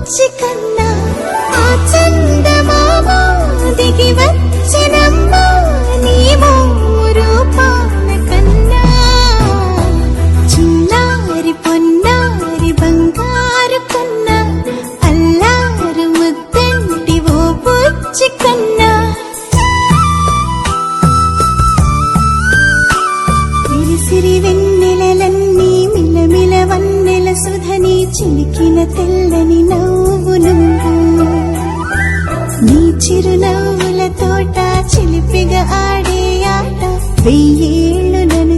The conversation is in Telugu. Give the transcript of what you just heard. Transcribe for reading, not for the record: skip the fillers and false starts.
బుచ్చి కన్నా ఆ చందమామ దిగి వచ్చినమ్మా నీ రూపాల కన్నా చిన్నారి పొన్నారి బంగారు కన్నా అల్లారు ముద్దంటి ఓ బుచ్చి కన్నా సిరి వెన్నెలలన్నీ మిలమిల వన్నెల సుధని చిలికిన తెల్లని నవ్వులు నీ చిరునవ్వుల తోట చిలిపిగా ఆడే ఆట వెయ్యేళ్ళు నన్ను